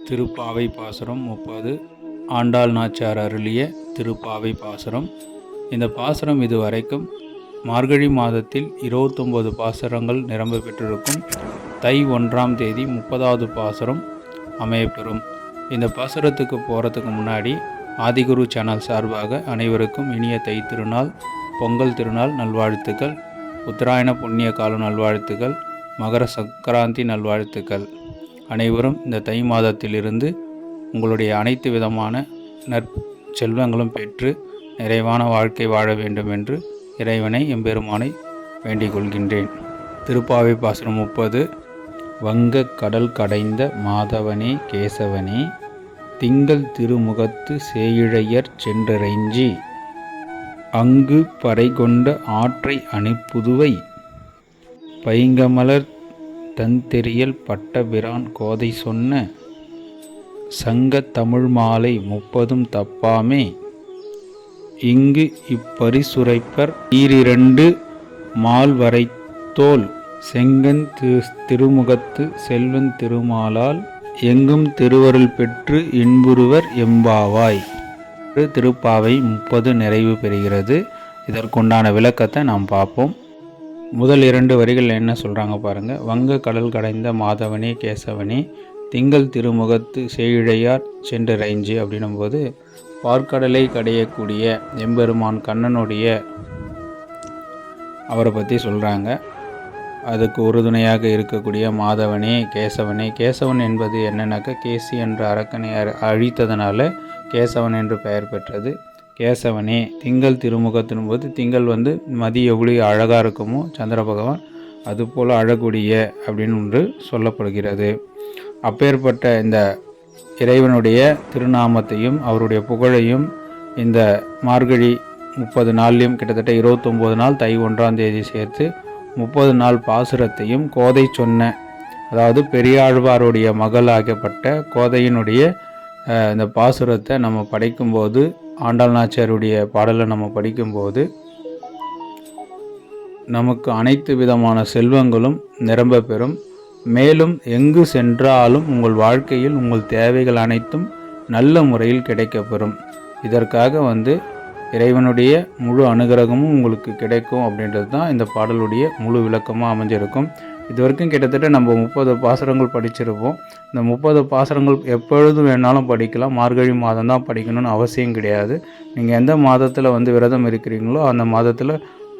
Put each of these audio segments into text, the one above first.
திருப்பாவை பாசுரம் 30 ஆண்டாள் நாச்சியார் அருளிய திருப்பாவை பாசுரம். இந்த பாசுரம் இதுவரைக்கும் மார்கழி மாதத்தில் 29 பாசுரங்கள் நிரம்ப பெற்றிருக்கும். தை 1ஆம் தேதி 30வது பாசுரம் அமையப்பெறும். இந்த பாசுரத்துக்கு போகிறதுக்கு முன்னாடி ஆதிகுரு சேனல் சார்பாக அனைவருக்கும் இனிய தை திருநாள், பொங்கல் திருநாள் நல்வாழ்த்துக்கள், உத்தராயண புண்ணிய கால நல்வாழ்த்துக்கள், மகர சங்கராந்தி நல்வாழ்த்துக்கள். அனைவரும் இந்த தை மாதத்திலிருந்து உங்களுடைய அனைத்து விதமான நற்செல்வங்களும் பெற்று நிறைவான வாழ்க்கை வாழ வேண்டும் என்று இறைவனை எம்பெருமானை வேண்டிக் கொள்கின்றேன். திருப்பாவை பாசுரம் 30. வங்க கடல் கடைந்த மாதவனே கேசவனே, திங்கள் திருமுகத்து சேயிழையர் சென்றறைஞ்சி, அங்கு பறைகொண்ட ஆற்றை அணிப்புதுவை, பைங்கமலர் தந்தெறியல் பட்டபிரான் கோதை சொன்ன, சங்க தமிழ் மாலை 30 தப்பாமே, இங்கு இப்பரிசுரைப்பர் ஈரிரண்டு மால்வரைத்தோள், செங்கன் திருமுகத்து செல்வன் திருமாலால், எங்கும் திருவருள் பெற்று இன்புறுவர் எம்பாவாய். திருப்பாவை 30 நிறைவு பெறுகிறது. இதற்குண்டான விளக்கத்தை நாம் பார்ப்போம். முதல் 2 வரிகள் என்ன சொல்கிறாங்க பாருங்கள். வங்க கடல் கடைந்த மாதவனே கேசவனே, திங்கள் திருமுகத்து சேயிழையார் சென்றறைஞ்சி அப்படின்னும்போது பார்க்கடலை கடையக்கூடிய எம்பெருமான் கண்ணனுடைய அவரை பற்றி சொல்கிறாங்க. அதுக்கு உறுதுணையாக இருக்கக்கூடிய மாதவனே கேசவனே. கேசவன் என்பது என்னன்னாக்கா கேசி என்ற அரக்கனை அழித்ததனால கேசவன் என்று பெயர் பெற்றது. கேசவனே, திங்கள் திருமுகத்தின் போது திங்கள் மதிய எவ்வளோ அழகாக இருக்குமோ சந்திர பகவான் அதுபோல் அழகுடைய அப்படின்னு ஒன்று சொல்லப்படுகிறது. அப்பேற்பட்ட இந்த இறைவனுடைய திருநாமத்தையும் அவருடைய புகழையும் இந்த மார்கழி 30 நாள்லையும் கிட்டத்தட்ட 29 நாள் தை 1ஆம் தேதி சேர்த்து 30 நாள் பாசுரத்தையும் கோதை சொன்ன, அதாவது பெரியாழ்வாருடைய மகள் ஆகப்பட்ட கோதையினுடைய இந்த பாசுரத்தை நம்ம படிக்கும்போது, ஆண்டாள் நாச்சியாருடைய பாடலை நம்ம படிக்கும்போது நமக்கு அனைத்து விதமான செல்வங்களும் நிரம்ப பெறும். மேலும் எங்கு சென்றாலும் உங்கள் வாழ்க்கையில் உங்கள் தேவைகள் அனைத்தும் நல்ல முறையில் கிடைக்கப்பெறும். இதற்காக இறைவனுடைய முழு அனுகிரகமும் உங்களுக்கு கிடைக்கும் அப்படின்றது தான் இந்த பாடலுடைய முழு விளக்கமாக அமைஞ்சிருக்கும். இது வரைக்கும் கிட்டத்தட்ட நம்ம 30 பாசுரங்கள் படிச்சிருப்போம். இந்த 30 பாசுரங்கள் எப்பொழுதும் வேணாலும் படிக்கலாம். மார்கழி மாதம் தான் படிக்கணும்னு அவசியம் கிடையாது. நீங்கள் எந்த மாதத்தில் விரதம் இருக்கிறீங்களோ அந்த மாதத்தில்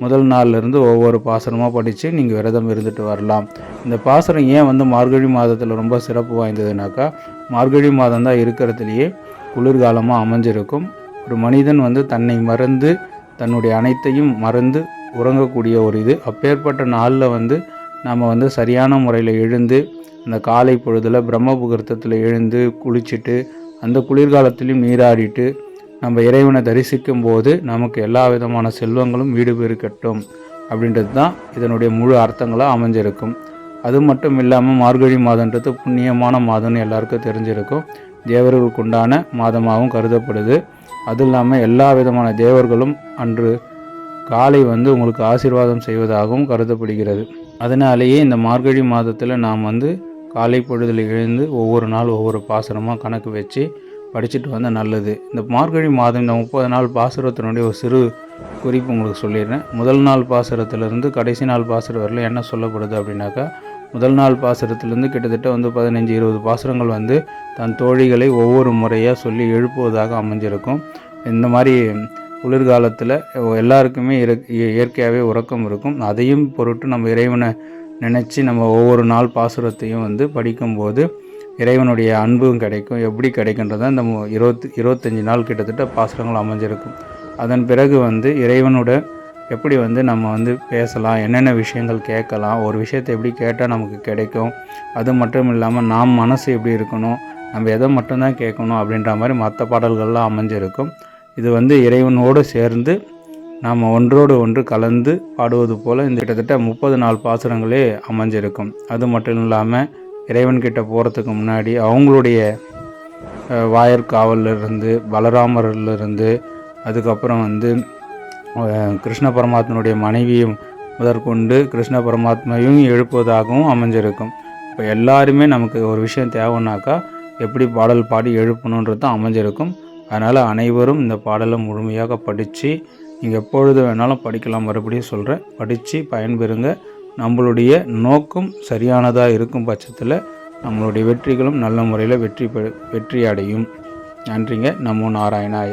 முதல் நாள்லேருந்து ஒவ்வொரு பாசுரமாக படித்து நீங்கள் விரதம் இருந்துட்டு வரலாம். இந்த பாசுரம் ஏன் மார்கழி மாதத்தில் ரொம்ப சிறப்பு வாய்ந்ததுனாக்கா, மார்கழி மாதம் தான் இருக்கிறதுலையே குளிர்காலமாக அமைஞ்சிருக்கும். ஒரு மனிதன் தன்னை மறந்து தன்னுடைய அனைத்தையும் மறந்து உறங்கக்கூடிய ஒரு இது. அப்பேற்பட்ட நாளில் நாம் சரியான முறையில் எழுந்து அந்த காலை பொழுதில் பிரம்ம முகூர்த்தத்தில் எழுந்து குளிச்சுட்டு அந்த குளிர்காலத்திலையும் நீராடிட்டு நம்ம இறைவனை தரிசிக்கும் போது நமக்கு எல்லா விதமான செல்வங்களும் வீடு பெருக்கட்டும் அப்படின்றது தான் இதனுடைய முழு அர்த்தங்களாக அமைஞ்சிருக்கும். அது மட்டும் இல்லாமல் மார்கழி மாதன்றது புண்ணியமான மாதம்னு எல்லாருக்கும் தெரிஞ்சிருக்கும். தேவர்களுக்கு உண்டான மாதமாகவும் கருதப்படுது. அதுவும் இல்லாமல் எல்லா விதமான தேவர்களும் அன்று காலை உங்களுக்கு ஆசீர்வாதம் செய்வதாகவும் கருதப்படுகிறது. அதனாலேயே இந்த மார்கழி மாதத்தில் நாம் காலை பொழுதில் எழுந்து ஒவ்வொரு நாள் ஒவ்வொரு பாசுரமாக கணக்கு வச்சு படிச்சுட்டு நல்லது. இந்த மார்கழி மாதம் இந்த 30 நாள் பாசுரத்தினுடைய ஒரு சிறு குறிப்பு உங்களுக்கு சொல்லிடுறேன். முதல் நாள் பாசுரத்திலிருந்து கடைசி நாள் பாசுரம் வரல என்ன சொல்லப்படுது அப்படின்னாக்கா, முதல் நாள் பாசுரத்திலேருந்து கிட்டத்தட்ட 15-20 பாசுரங்கள் தன் தோழிகளை ஒவ்வொரு முறையாக சொல்லி எழுப்புவதாக அமைஞ்சிருக்கும். இந்த மாதிரி குளிர்காலத்தில் எல்லாருக்குமே இயற்கையாகவே உறக்கம் இருக்கும். அதையும் பொருட்டு நம்ம இறைவனை நினச்சி நம்ம ஒவ்வொரு நாள் பாசுரத்தையும் படிக்கும்போது இறைவனுடைய அன்பும் கிடைக்கும். எப்படி கிடைக்கின்றதா இந்த 25 நாள் கிட்டத்தட்ட பாசுரங்கள் அமைஞ்சிருக்கும். அதன் பிறகு இறைவனோட எப்படி நம்ம பேசலாம், என்னென்ன விஷயங்கள் கேட்கலாம், ஒரு விஷயத்தை எப்படி கேட்டால் நமக்கு கிடைக்கும், அது மட்டும் இல்லாமல் நாம் மனசு எப்படி இருக்கணும், நம்ம எதை மட்டும்தான் கேட்கணும் அப்படின்ற மாதிரி மற்ற பாடல்கள்லாம் அமைஞ்சிருக்கும். இது இறைவனோடு சேர்ந்து நாம் ஒன்றோடு ஒன்று கலந்து பாடுவது போல் இந்த கிட்டத்தட்ட 30 நாள் பாசுரங்களே அமைஞ்சிருக்கும். அது மட்டும் இல்லாமல் இறைவன்கிட்ட போகிறதுக்கு முன்னாடி அவங்களுடைய வாயற்காவலிருந்து பலராமரிலிருந்து அதுக்கப்புறம் கிருஷ்ண பரமாத்மனுடைய மனைவியும் முதற்கொண்டு கிருஷ்ண பரமாத்மையும் எழுப்புவதாகவும் அமைஞ்சிருக்கும். இப்போ எல்லாருமே நமக்கு ஒரு விஷயம் தேவைன்னாக்கா எப்படி பாடல் பாடி எழுப்பணுன்றது தான் அமைஞ்சிருக்கும். அதனால் அனைவரும் இந்த பாடலை முழுமையாக படித்து நீங்கள் எப்பொழுது வேணாலும் படிக்கலாம். மறுபடியும் சொல்கிறேன், படித்து பயன்பெறுங்க. நம்மளுடைய நோக்கம் சரியானதாக இருக்கும் பட்சத்தில் நம்மளுடைய வெற்றிகளும் நல்ல முறையில் வெற்றி அடையும். நன்றிங்க. நமோ நாராயணாய.